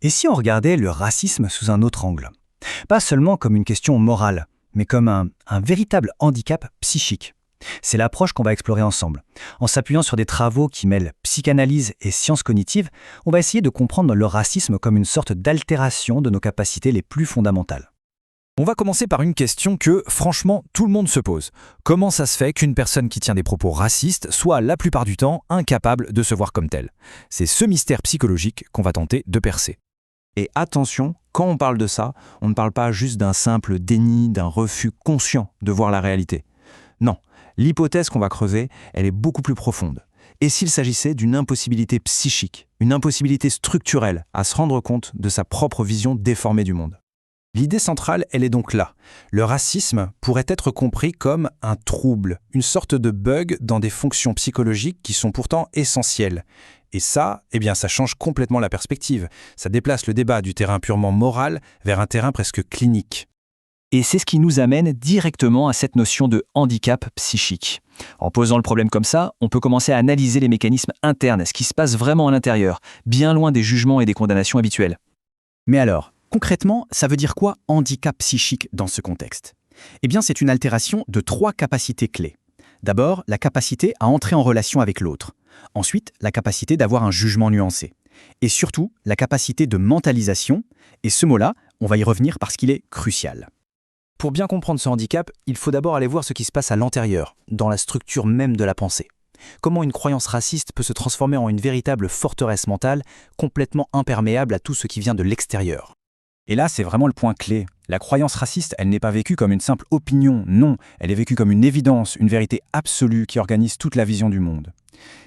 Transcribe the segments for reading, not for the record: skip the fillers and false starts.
Et si on regardait le racisme sous un autre angle? Pas seulement comme une question morale, mais comme un véritable handicap psychique. C'est l'approche qu'on va explorer ensemble. En s'appuyant sur des travaux qui mêlent psychanalyse et sciences cognitives, on va essayer de comprendre le racisme comme une sorte d'altération de nos capacités les plus fondamentales. On va commencer par une question que, franchement, tout le monde se pose. Comment ça se fait qu'une personne qui tient des propos racistes soit, la plupart du temps, incapable de se voir comme telle? C'est ce mystère psychologique qu'on va tenter de percer. Et attention, quand on parle de ça, on ne parle pas juste d'un simple déni, d'un refus conscient de voir la réalité. Non, l'hypothèse qu'on va creuser, elle est beaucoup plus profonde. Et s'il s'agissait d'une impossibilité psychique, une impossibilité structurelle à se rendre compte de sa propre vision déformée du monde? L'idée centrale, elle est donc là. Le racisme pourrait être compris comme un trouble, une sorte de bug dans des fonctions psychologiques qui sont pourtant essentielles. Et ça, ça change complètement la perspective. Ça déplace le débat du terrain purement moral vers un terrain presque clinique. Et c'est ce qui nous amène directement à cette notion de handicap psychique. En posant le problème comme ça, on peut commencer à analyser les mécanismes internes, ce qui se passe vraiment à l'intérieur, bien loin des jugements et des condamnations habituelles. Mais alors, concrètement, ça veut dire quoi handicap psychique dans ce contexte? C'est une altération de 3 capacités clés. D'abord, la capacité à entrer en relation avec l'autre. Ensuite, la capacité d'avoir un jugement nuancé. Et surtout, la capacité de mentalisation. Et ce mot-là, on va y revenir parce qu'il est crucial. Pour bien comprendre ce handicap, il faut d'abord aller voir ce qui se passe à l'intérieur, dans la structure même de la pensée. Comment une croyance raciste peut se transformer en une véritable forteresse mentale, complètement imperméable à tout ce qui vient de l'extérieur. Et là, c'est vraiment le point clé. La croyance raciste, elle n'est pas vécue comme une simple opinion, non, elle est vécue comme une évidence, une vérité absolue qui organise toute la vision du monde.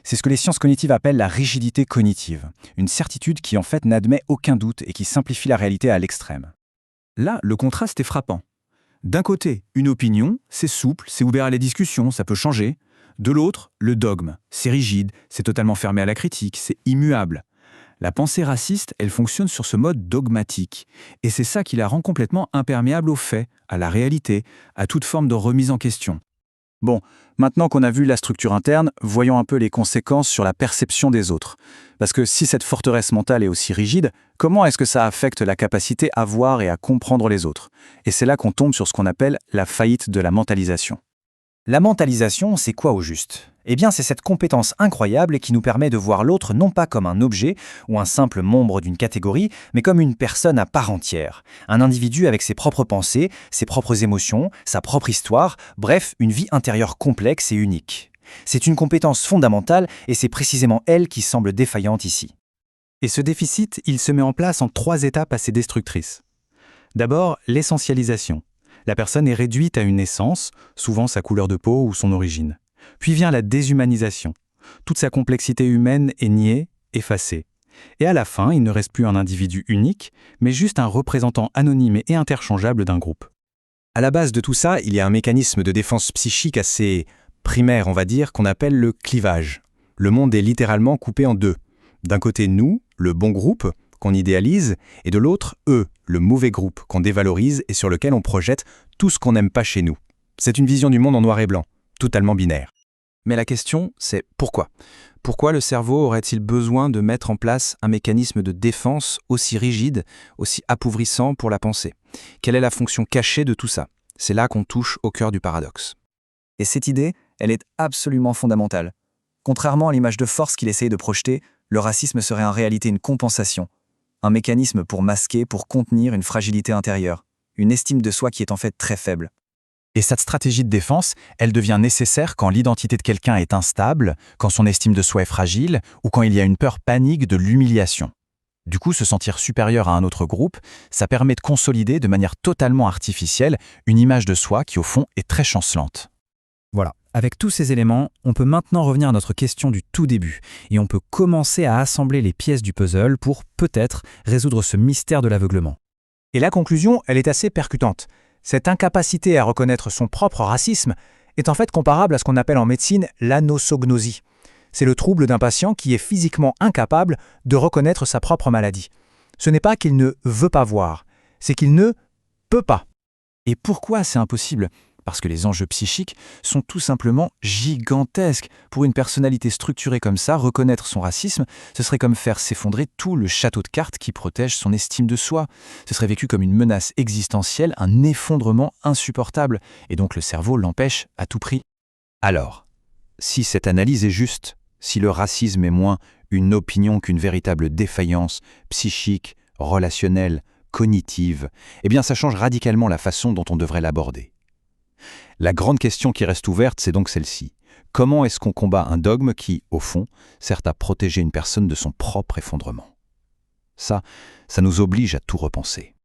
C'est ce que les sciences cognitives appellent la rigidité cognitive, une certitude qui en fait n'admet aucun doute et qui simplifie la réalité à l'extrême. Là, le contraste est frappant. D'un côté, une opinion, c'est souple, c'est ouvert à la discussion, ça peut changer. De l'autre, le dogme, c'est rigide, c'est totalement fermé à la critique, c'est immuable. La pensée raciste, elle fonctionne sur ce mode dogmatique. Et c'est ça qui la rend complètement imperméable aux faits, à la réalité, à toute forme de remise en question. Bon, maintenant qu'on a vu la structure interne, voyons un peu les conséquences sur la perception des autres. Parce que si cette forteresse mentale est aussi rigide, comment est-ce que ça affecte la capacité à voir et à comprendre les autres? Et c'est là qu'on tombe sur ce qu'on appelle la faillite de la mentalisation. La mentalisation, c'est quoi au juste? C'est cette compétence incroyable qui nous permet de voir l'autre non pas comme un objet ou un simple membre d'une catégorie, mais comme une personne à part entière. Un individu avec ses propres pensées, ses propres émotions, sa propre histoire, bref, une vie intérieure complexe et unique. C'est une compétence fondamentale et c'est précisément elle qui semble défaillante ici. Et ce déficit, il se met en place en 3 étapes assez destructrices. D'abord, l'essentialisation. La personne est réduite à une essence, souvent sa couleur de peau ou son origine. Puis vient la déshumanisation. Toute sa complexité humaine est niée, effacée. Et à la fin, il ne reste plus un individu unique, mais juste un représentant anonyme et interchangeable d'un groupe. À la base de tout ça, il y a un mécanisme de défense psychique assez primaire, on va dire, qu'on appelle le clivage. Le monde est littéralement coupé en 2. D'un côté, nous, le bon groupe, qu'on idéalise, et de l'autre, eux, le mauvais groupe, qu'on dévalorise et sur lequel on projette tout ce qu'on n'aime pas chez nous. C'est une vision du monde en noir et blanc, totalement binaire. Mais la question, c'est pourquoi? Pourquoi le cerveau aurait-il besoin de mettre en place un mécanisme de défense aussi rigide, aussi appauvrissant pour la pensée? Quelle est la fonction cachée de tout ça? C'est là qu'on touche au cœur du paradoxe. Et cette idée, elle est absolument fondamentale. Contrairement à l'image de force qu'il essayait de projeter, le racisme serait en réalité une compensation. Un mécanisme pour masquer, pour contenir une fragilité intérieure, une estime de soi qui est en fait très faible. Et cette stratégie de défense, elle devient nécessaire quand l'identité de quelqu'un est instable, quand son estime de soi est fragile, ou quand il y a une peur panique de l'humiliation. Du coup, se sentir supérieur à un autre groupe, ça permet de consolider de manière totalement artificielle une image de soi qui, au fond, est très chancelante. Voilà, avec tous ces éléments, on peut maintenant revenir à notre question du tout début, et on peut commencer à assembler les pièces du puzzle pour, peut-être, résoudre ce mystère de l'aveuglement. Et la conclusion, elle est assez percutante. Cette incapacité à reconnaître son propre racisme est en fait comparable à ce qu'on appelle en médecine l'anosognosie. C'est le trouble d'un patient qui est physiquement incapable de reconnaître sa propre maladie. Ce n'est pas qu'il ne veut pas voir, c'est qu'il ne peut pas. Et pourquoi c'est impossible ? parce que les enjeux psychiques sont tout simplement gigantesques. Pour une personnalité structurée comme ça, reconnaître son racisme, ce serait comme faire s'effondrer tout le château de cartes qui protège son estime de soi. Ce serait vécu comme une menace existentielle, un effondrement insupportable, et donc le cerveau l'empêche à tout prix. Alors, si cette analyse est juste, si le racisme est moins une opinion qu'une véritable défaillance psychique, relationnelle, cognitive, eh bien ça change radicalement la façon dont on devrait l'aborder. La grande question qui reste ouverte, c'est donc celle-ci. Comment est-ce qu'on combat un dogme qui, au fond, sert à protéger une personne de son propre effondrement ? Ça nous oblige à tout repenser.